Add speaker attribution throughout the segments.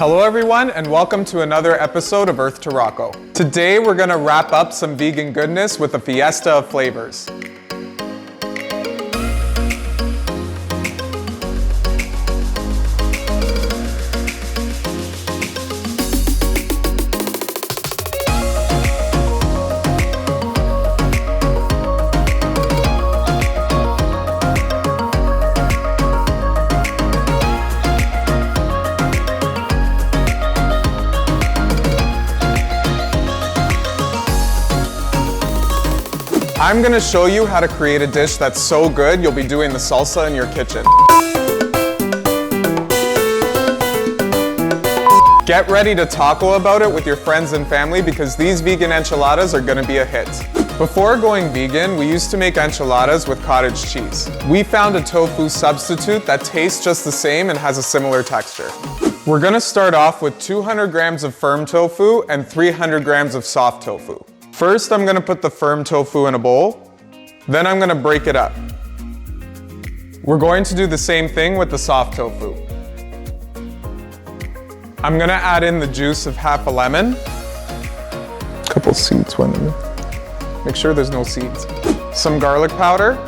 Speaker 1: Hello everyone, and welcome to another episode of Earth to Rocco. Today we're gonna wrap up some vegan goodness with a fiesta of flavors. I'm gonna show you how to create a dish that's so good you'll be doing the salsa in your kitchen. Get ready to taco about it with your friends and family because these vegan enchiladas are gonna be a hit. Before going vegan, we used to make enchiladas with cottage cheese. We found a tofu substitute that tastes just the same and has a similar texture. We're gonna start off with 200 grams of firm tofu and 300 grams of soft tofu. First, I'm gonna put the firm tofu in a bowl, then I'm gonna break it up. We're going to do the same thing with the soft tofu. I'm gonna add in the juice of half a lemon. Couple seeds went in. Make sure there's no seeds. Some garlic powder,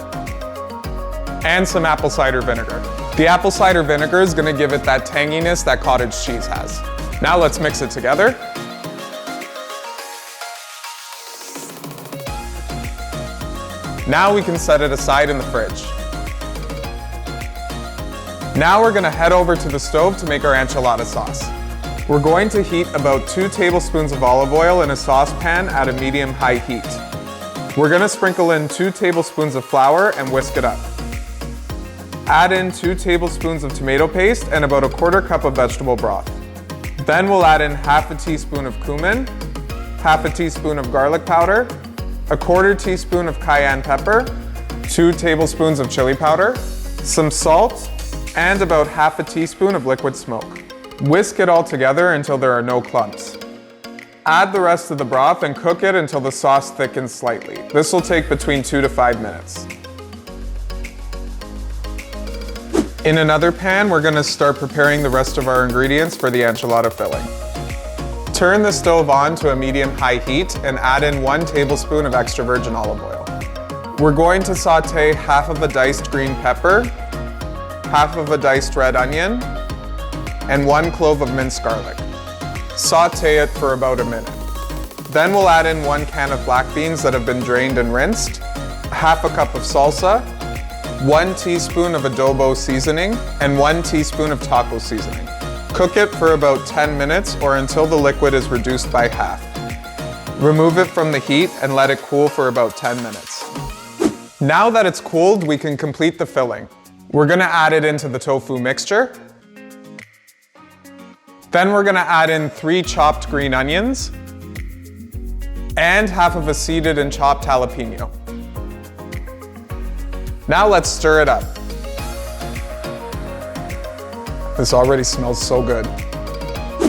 Speaker 1: and some apple cider vinegar. The apple cider vinegar is gonna give it that tanginess that cottage cheese has. Now let's mix it together. Now we can set it aside in the fridge. Now we're gonna head over to the stove to make our enchilada sauce. We're going to heat about 2 tablespoons of olive oil in a saucepan at a medium-high heat. We're gonna sprinkle in 2 tablespoons of flour and whisk it up. Add in 2 tablespoons of tomato paste and about a 1/4 cup of vegetable broth. Then we'll add in half a teaspoon of cumin, half a teaspoon of garlic powder, a 1/4 teaspoon of cayenne pepper, 2 tablespoons of chili powder, some salt, and about half a teaspoon of liquid smoke. Whisk it all together until there are no clumps. Add the rest of the broth and cook it until the sauce thickens slightly. This will take between 2 to 5 minutes. In another pan, we're gonna start preparing the rest of our ingredients for the enchilada filling. Turn the stove on to a medium-high heat and add in 1 tablespoon of extra virgin olive oil. We're going to saute half of a diced green pepper, half of a diced red onion, and 1 clove of minced garlic. Saute it for about a minute. Then we'll add in 1 can of black beans that have been drained and rinsed, half a cup of salsa, 1 teaspoon of adobo seasoning, and 1 teaspoon of taco seasoning. Cook it for about 10 minutes or until the liquid is reduced by half. Remove it from the heat and let it cool for about 10 minutes. Now that it's cooled, we can complete the filling. We're gonna add it into the tofu mixture. Then we're gonna add in 3 chopped green onions and half of a seeded and chopped jalapeno. Now let's stir it up. This already smells so good.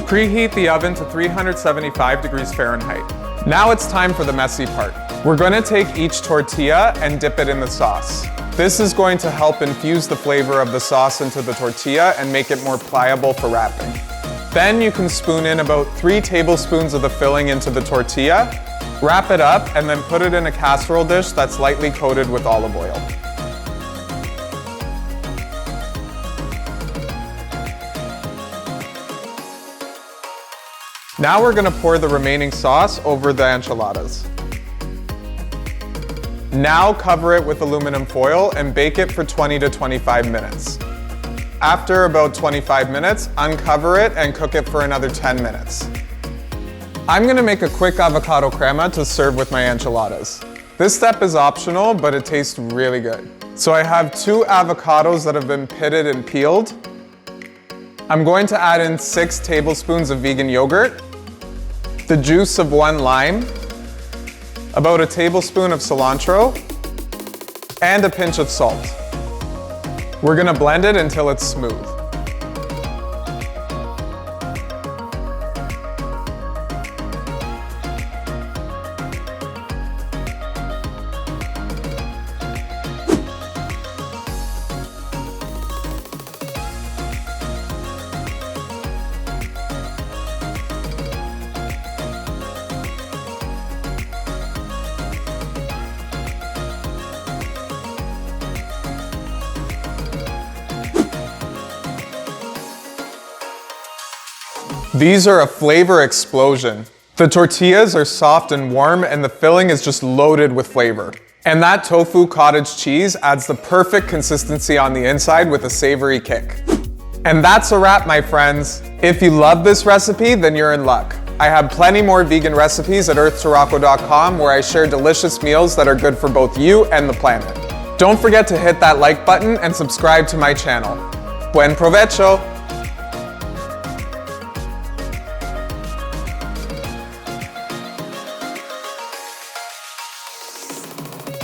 Speaker 1: Preheat the oven to 375 degrees Fahrenheit. Now it's time for the messy part. We're gonna take each tortilla and dip it in the sauce. This is going to help infuse the flavor of the sauce into the tortilla and make it more pliable for wrapping. Then you can spoon in about 3 tablespoons of the filling into the tortilla, wrap it up, and then put it in a casserole dish that's lightly coated with olive oil. Now we're gonna pour the remaining sauce over the enchiladas. Now cover it with aluminum foil and bake it for 20 to 25 minutes. After about 25 minutes, uncover it and cook it for another 10 minutes. I'm gonna make a quick avocado crema to serve with my enchiladas. This step is optional, but it tastes really good. So I have 2 avocados that have been pitted and peeled. I'm going to add in 6 tablespoons of vegan yogurt, the juice of 1 lime, about a tablespoon of cilantro, and a pinch of salt. We're gonna blend it until it's smooth. These are a flavor explosion. The tortillas are soft and warm, and the filling is just loaded with flavor. And that tofu cottage cheese adds the perfect consistency on the inside with a savory kick. And that's a wrap, my friends. If you love this recipe, then you're in luck. I have plenty more vegan recipes at earth2rocco.com where I share delicious meals that are good for both you and the planet. Don't forget to hit that like button and subscribe to my channel. Buen provecho!